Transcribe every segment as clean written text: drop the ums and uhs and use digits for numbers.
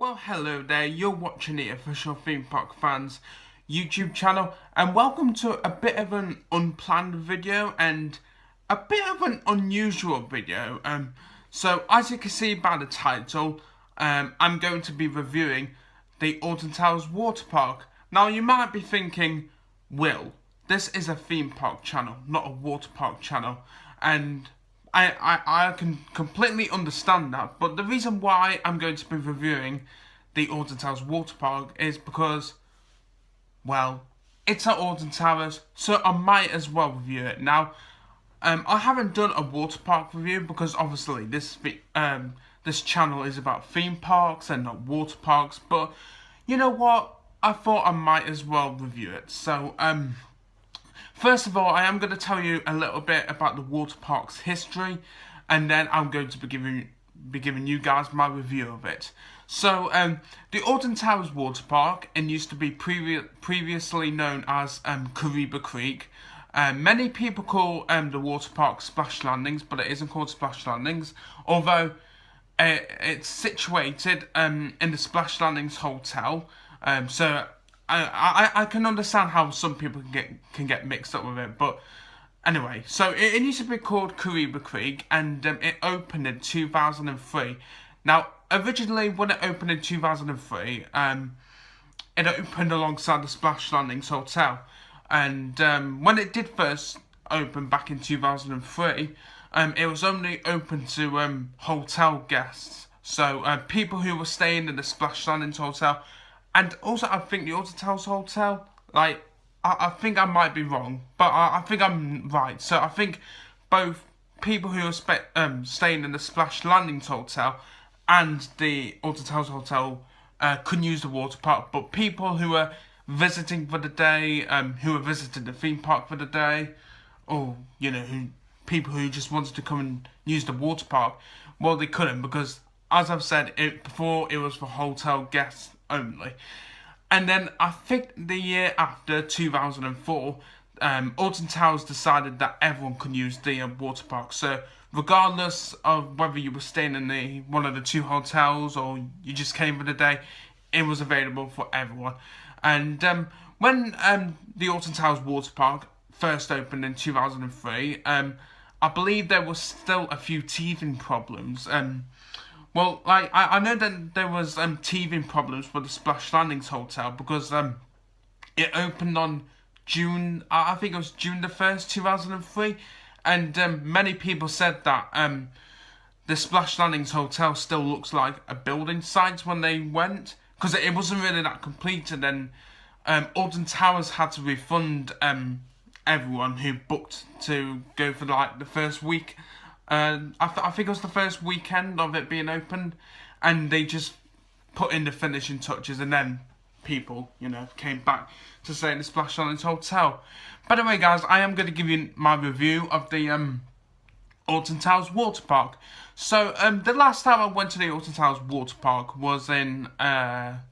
Well, hello there, you're watching the Official Theme Park Fans YouTube channel, and welcome to a bit of an unplanned video and a bit of an unusual video. So as you can see by the title, I'm going to be reviewing the Alton Towers Waterpark. Now you might be thinking, Will, this is a theme park channel, not a water park channel, and I can completely understand that, but the reason why I'm going to be reviewing the Alton Towers Waterpark is because, well, it's at Alton Towers, so I might as well review it. Now, I haven't done a water park review because obviously this channel is about theme parks and not water parks, but you know what? I thought I might as well review it. So, first of all, I am going to tell you a little bit about the water park's history, and then I'm going to be giving you guys my review of it. So, the Alton Towers Waterpark, and used to be previously known as Kariba Creek. Many people call the water park Splash Landings, but it isn't called Splash Landings, although it's situated in the Splash Landings Hotel. So I can understand how some people can get mixed up with it, but anyway, so it used to be called Kariba Creek, and it opened in 2003. Now, originally when it opened in 2003, it opened alongside the Splash Landings Hotel, and when it did first open back in 2003, it was only open to hotel guests, so people who were staying in the Splash Landings Hotel. And also, I think the Alton Towers Hotel, like, I think I might be wrong, but I think I'm right. So I think both people who are staying in the Splash Landings Hotel and the Alton Towers Hotel couldn't use the water park, but people who are visiting for the day, who are visiting the theme park for the day, or, you know, people who just wanted to come and use the water park, well, they couldn't, because, as I've said before, it was for hotel guests only. And then I think the year after, 2004, Alton Towers decided that everyone could use the water park. So regardless of whether you were staying in one of the two hotels or you just came for the day, it was available for everyone. And when the Alton Towers Waterpark first opened in 2003, I believe there was still a few teething problems. Well, like, I know that there was teething problems with the Splash Landings Hotel because it opened on June, I think it was June the 1st, 2003, and many people said that the Splash Landings Hotel still looks like a building site when they went, because it wasn't really that completed, and Alton Towers had to refund everyone who booked to go for, like, the first week. I think it was the first weekend of it being opened, and they just put in the finishing touches, and then people, you know, came back to stay in the Splash Landings Hotel. By the way, guys, I am going to give you my review of the Alton Towers Waterpark. So, the last time I went to the Alton Towers Waterpark was in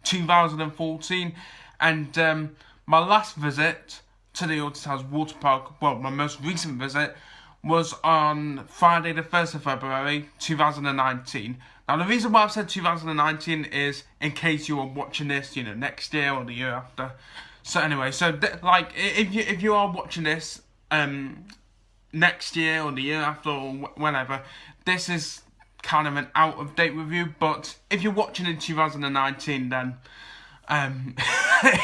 2014, and my last visit to the Alton Towers Waterpark, well, my most recent visit, was on Friday the 1st of February 2019. Now, the reason why I've said 2019 is in case you are watching this, you know, next year or the year after. So anyway, so like, if you are watching this next year or the year after or whenever, this is kind of an out of date review. But if you're watching in 2019, then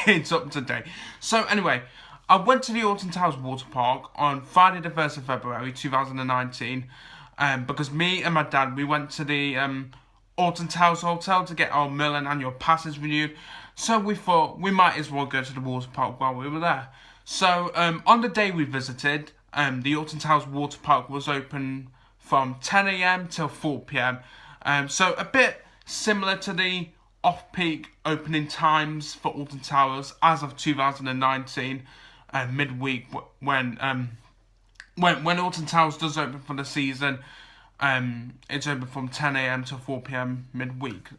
it's up to date. So anyway, I went to the Alton Towers Waterpark on Friday the 1st of February 2019 because me and my dad, we went to the Alton Towers Hotel to get our Merlin annual passes renewed. So we thought we might as well go to the waterpark while we were there. So on the day we visited, the Alton Towers Waterpark was open from 10 AM till 4 PM. So a bit similar to the off-peak opening times for Alton Towers as of 2019. Midweek when Alton Towers does open for the season, it's open from 10 AM to 4 PM midweek.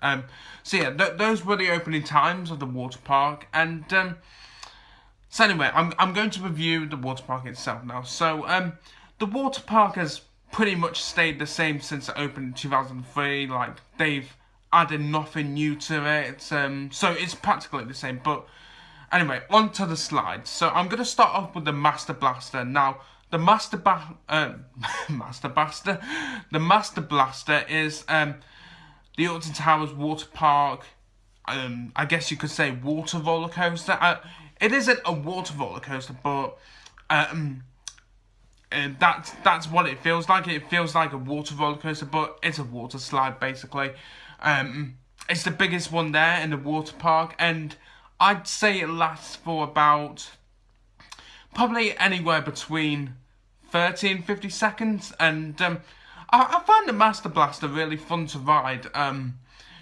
So yeah, those were the opening times of the water park, and so anyway, I'm going to review the water park itself now. So the water park has pretty much stayed the same since it opened in 2003. Like, they've added nothing new to it. So it's practically the same. But anyway, on to the slides. So I'm going to start off with the Master Blaster. Now, the Master Blaster is the Alton Towers Waterpark. I guess you could say water roller coaster. It isn't a water roller coaster, but that's what it feels like. It feels like a water roller coaster, but it's a water slide basically. It's the biggest one there in the water park, and I'd say it lasts for about probably anywhere between 30 and 50 seconds. And I find the Master Blaster really fun to ride.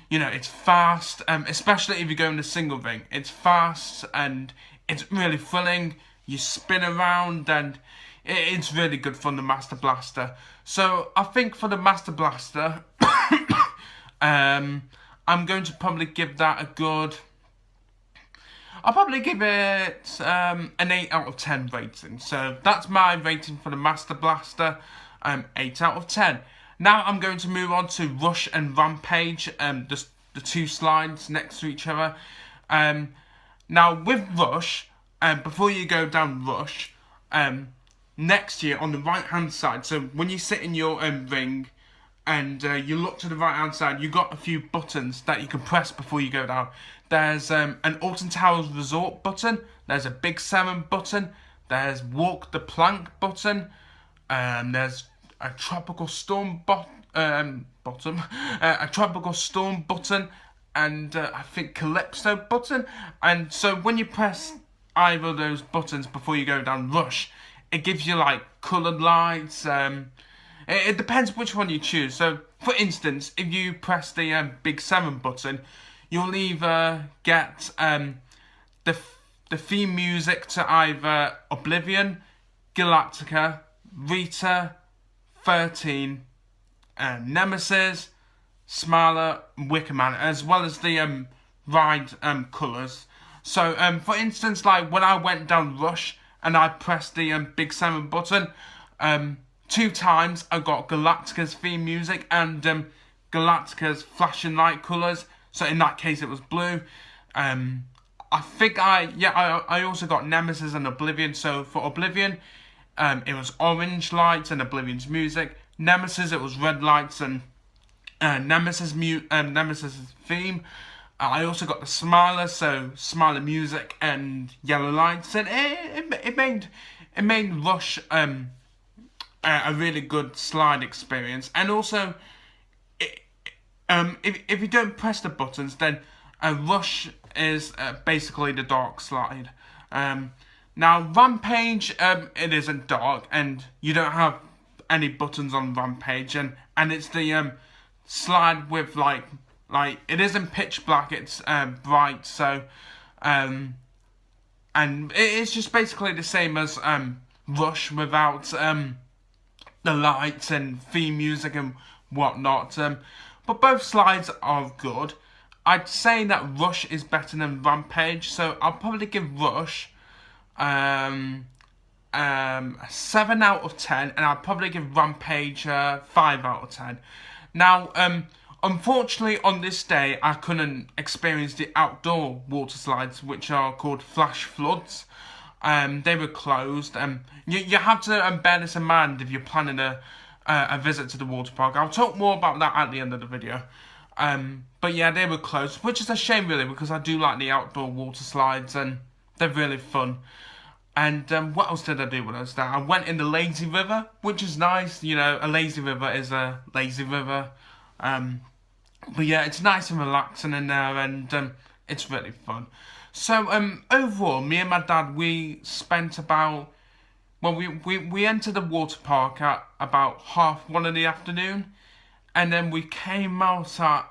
You know, it's fast, especially if you go in the single ring. It's fast and it's really thrilling. You spin around and it's really good fun, the Master Blaster. So I think for the Master Blaster, I'm going to probably give that a good... I'll probably give it an 8 out of 10 rating. So that's my rating for the Master Blaster, 8 out of 10. Now I'm going to move on to Rush and Rampage, the two slides next to each other. Now with Rush, before you go down Rush, next year on the right hand side, so when you sit in your ring and you look to the right hand side, you've got a few buttons that you can press before you go down. There's an Alton Towers Resort button, there's a Big 7 button, there's Walk the Plank button, there's a Tropical Storm a Tropical Storm button, and I think Calypso button. And so when you press either of those buttons before you go down Rush, it gives you like coloured lights. It depends which one you choose. So for instance, if you press the Big 7 button, you'll either get the theme music to either Oblivion, Galactica, Rita, 13, Nemesis, Smiler, Wicker Man, as well as the ride colours. So for instance, like when I went down Rush and I pressed the Big 7 button, 2 times I got Galactica's theme music and Galactica's flashing light colours. So in that case it was blue. I think I also got Nemesis and Oblivion. So for Oblivion, it was orange lights and Oblivion's music. Nemesis, it was red lights and Nemesis' theme. I also got the Smiler, so Smiler music and yellow lights, and it made Rush a really good slide experience. And also, if you don't press the buttons, then Rush is basically the dark slide. Now Rampage, it isn't dark, and you don't have any buttons on Rampage, and it's the slide with like it isn't pitch black, it's bright. So and it's just basically the same as Rush without the lights and theme music and whatnot. But both slides are good. I'd say that Rush is better than Rampage, so I'll probably give Rush a 7 out of 10, and I'll probably give Rampage 5 out of 10. Now, unfortunately on this day I couldn't experience the outdoor water slides, which are called Flash Floods. They were closed. You have to bear this in mind if you're planning a visit to the water park. I'll talk more about that at the end of the video. But yeah, they were closed, which is a shame really, because I do like the outdoor water slides and they're really fun. And what else did I do when I was there? I went in the lazy river, which is nice. You know, a lazy river is a lazy river. But yeah, it's nice and relaxing in there, and it's really fun. So overall, me and my dad, we spent about... Well, we entered the water park at about 1:30 in the afternoon. And then we came out at...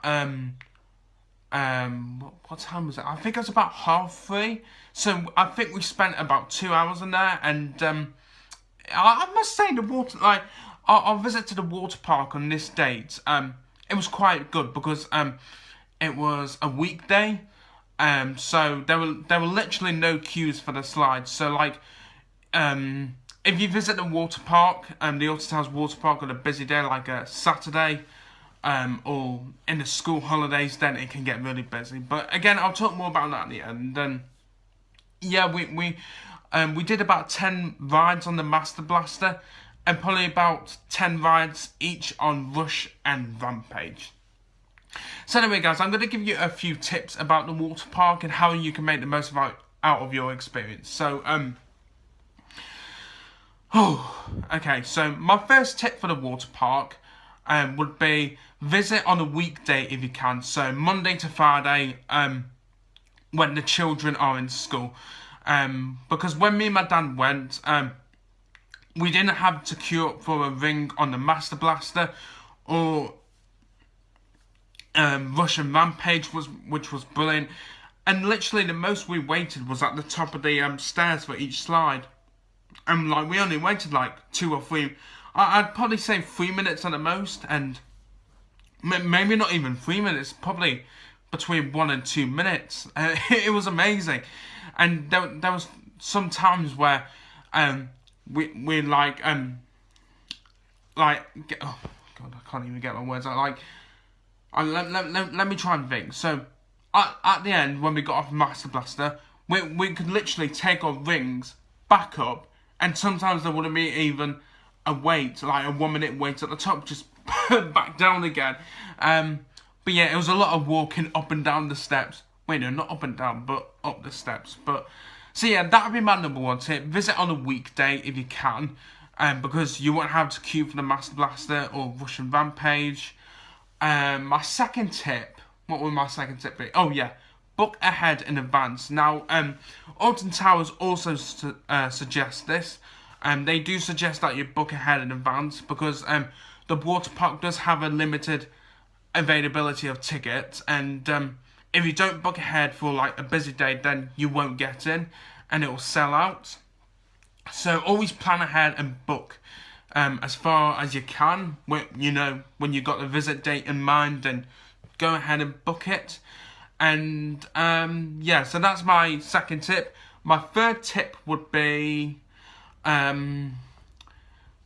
what time was it? I think it was about 3:30. So I think we spent about 2 hours in there, and I must say the water, like our visit to the water park on this date, it was quite good because it was a weekday, so there were literally no queues for the slides. So like if you visit the water park, the Alton Towers Water Park on a busy day like a Saturday, or in the school holidays, then it can get really busy. But again, I'll talk more about that at the end. And yeah, we did about 10 rides on the Master Blaster, and probably about 10 rides each on Rush and Rampage. So anyway, guys, I'm going to give you a few tips about the water park and how you can make the most out of your experience. So, okay, so my first tip for the water park would be visit on a weekday if you can. So Monday to Friday, when the children are in school. Because when me and my dad went, we didn't have to queue up for a ring on the Master Blaster or Rush and Rampage, which was brilliant. And literally the most we waited was at the top of the stairs for each slide. And like we only waited like 2 or 3, I'd probably say 3 minutes at the most, and maybe not even 3 minutes, probably between 1 and 2 minutes. It was amazing. And there was some times where we like oh god, I can't even get my words out. Let me try and think. So at the end, when we got off Master Blaster, we could literally take our rings back up, and sometimes there wouldn't be even a wait, like a 1 minute wait at the top, just back down again. But yeah, it was a lot of walking up and down the steps. Wait, no, not up and down, but up the steps. But so yeah, that would be my number 1 tip. Visit on a weekday if you can, because you won't have to queue for the Master Blaster or Rush and Rampage. My second tip, what would my second tip be? Oh yeah, book ahead in advance. Now, Alton Towers also suggest this. They do suggest that you book ahead in advance because the water park does have a limited availability of tickets, and if you don't book ahead for like a busy day, then you won't get in and it will sell out. So always plan ahead and book as far as you can. When you got the visit date in mind, then go ahead and book it. And yeah, so that's my second tip. My third tip would be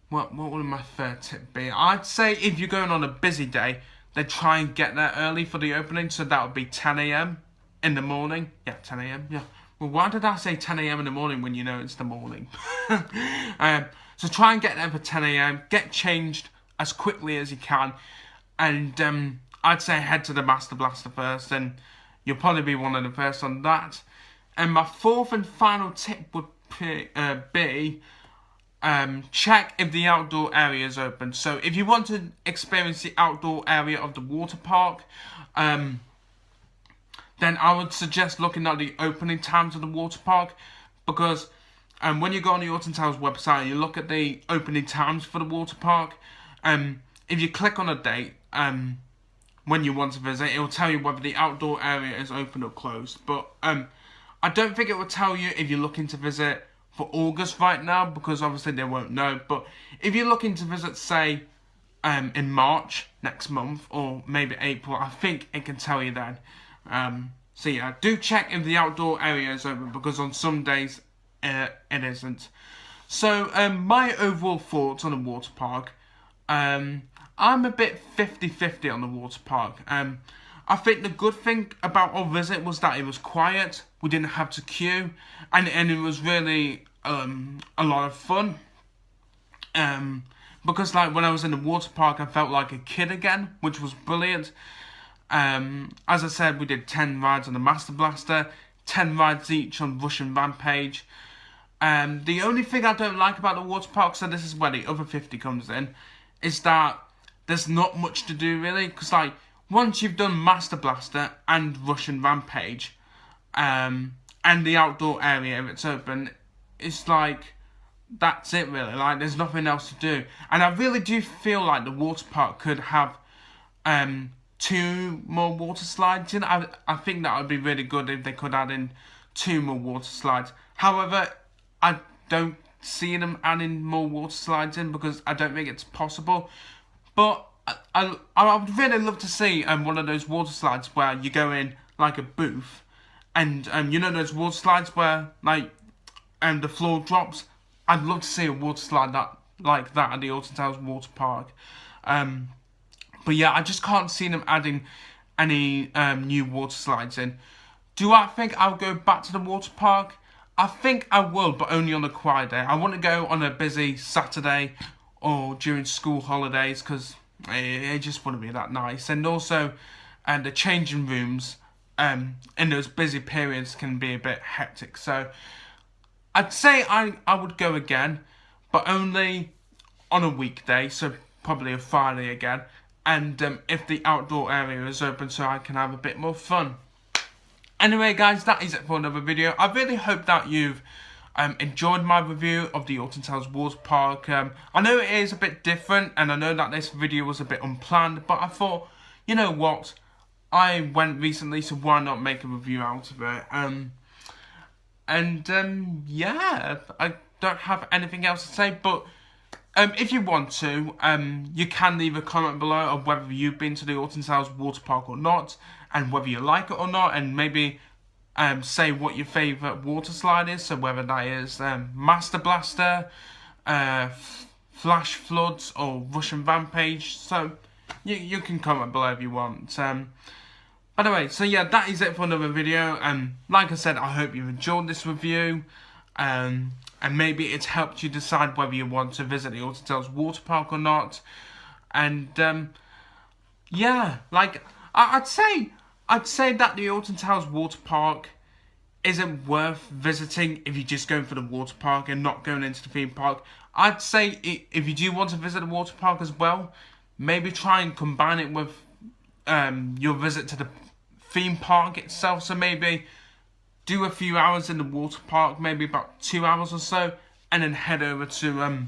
what would my third tip be? I'd say if you're going on a busy day, then try and get there early for the opening. So that would be 10 a.m. in the morning. Yeah, 10 a.m. Yeah. Well, why did I say 10 a.m. in the morning when you know it's the morning? So try and get there for 10 a.m. Get changed as quickly as you can. And I'd say head to the Master Blaster first, and you'll probably be one of the first on that. And my fourth and final tip would be check if the outdoor area is open. So if you want to experience the outdoor area of the water park, then I would suggest looking at the opening times of the water park, because when you go on the Alton Towers website and you look at the opening times for the water park, if you click on a date when you want to visit, it will tell you whether the outdoor area is open or closed. But I don't think it will tell you if you're looking to visit for August right now, because obviously they won't know. But if you're looking to visit, say, in March next month, or maybe April, I think it can tell you then. So yeah, do check if the outdoor area is open, because on some days it isn't. So my overall thoughts on the water park, I'm a bit 50-50 on the water park. I think the good thing about our visit was that it was quiet, we didn't have to queue, and it was really a lot of fun. Because like when I was in the water park, I felt like a kid again, which was brilliant. As I said, we did 10 rides on the Master Blaster, 10 rides each on Rush and Rampage. The only thing I don't like about the water park, so this is where the other 50 comes in, is that there's not much to do really, because like once you've done Master Blaster and Rush and Rampage, and the outdoor area, if it's open, it's like that's it really. Like there's nothing else to do, and I really do feel like the water park could have 2 more water slides in. I think that would be really good if they could add in 2 more water slides. However, I don't see them adding more water slides in because I don't think it's possible. But I would really love to see one of those water slides where you go in like a booth, and you know those water slides where like the floor drops. I'd love to see a water slide like that at the Alton Towers Waterpark. But yeah, I just can't see them adding any new water slides in. Do I think I'll go back to the water park? I think I will, but only on a quiet day. I want to go on a busy Saturday or during school holidays because it just wouldn't be that nice. And also, the changing rooms in those busy periods can be a bit hectic. So I'd say I would go again, but only on a weekday, so probably a Friday again. And if the outdoor area is open so I can have a bit more fun. Anyway guys, that is it for another video. I really hope that you've enjoyed my review of the Alton Towers Waterpark. I know it is a bit different and I know that this video was a bit unplanned, but I thought, you know what, I went recently, so why not make a review out of it. Yeah, I don't have anything else to say, but if you want to, you can leave a comment below of whether you've been to the Alton Towers Waterpark or not, and whether you like it or not, and maybe say what your favourite water slide is, so whether that is Master Blaster, Flash Floods, or Russian Rampage. So you can comment below if you want. Anyway, so yeah, that is it for another video. Like I said, I hope you've enjoyed this review. And maybe it's helped you decide whether you want to visit the Alton Towers Waterpark or not. And yeah, like I'd say that the Alton Towers Waterpark isn't worth visiting if you're just going for the water park and not going into the theme park. I'd say if you do want to visit the water park as well, maybe try and combine it with your visit to the theme park itself. So maybe do a few hours in the water park, maybe about 2 hours or so, and then head over to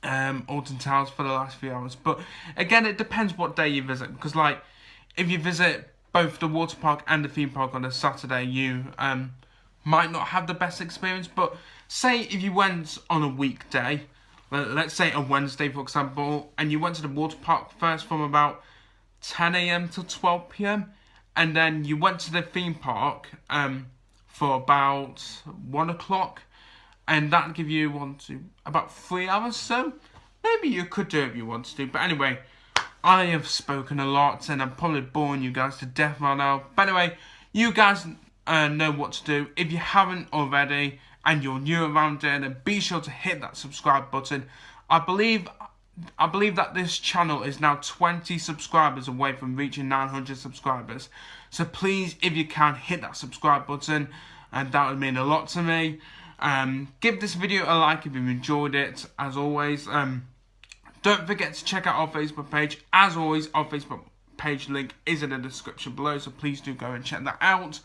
Alton Towers for the last few hours. But again, it depends what day you visit, because like if you visit both the water park and the theme park on a Saturday, you might not have the best experience. But say if you went on a weekday, let's say a Wednesday for example, and you went to the water park first from about 10 AM to 12 PM, and then you went to the theme park for about 1 o'clock, and that'd give you about 3 hours. So maybe you could do it if you wanted to. But anyway, I have spoken a lot and I'm probably boring you guys to death right now. But anyway, you guys know what to do. If you haven't already and you're new around here, then be sure to hit that subscribe button. I believe that this channel is now 20 subscribers away from reaching 900 subscribers. So please, if you can, hit that subscribe button, and that would mean a lot to me. Give this video a like if you've enjoyed it, as always. Don't forget to check out our Facebook page. As always, our Facebook page link is in the description below, so please do go and check that out.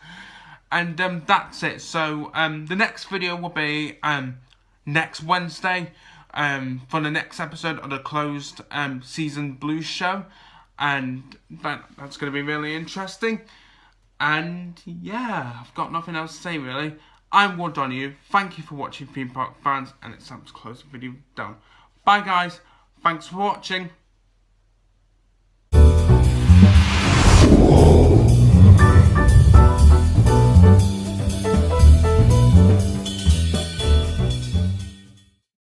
And that's it. So the next video will be next Wednesday for the next episode of the closed season blues show, and that's going to be really interesting. And yeah, I've got nothing else to say really. I'm Ward Donahue. Thank you for watching, theme park fans, and it's time to close the video down. Bye guys. Thanks for watching.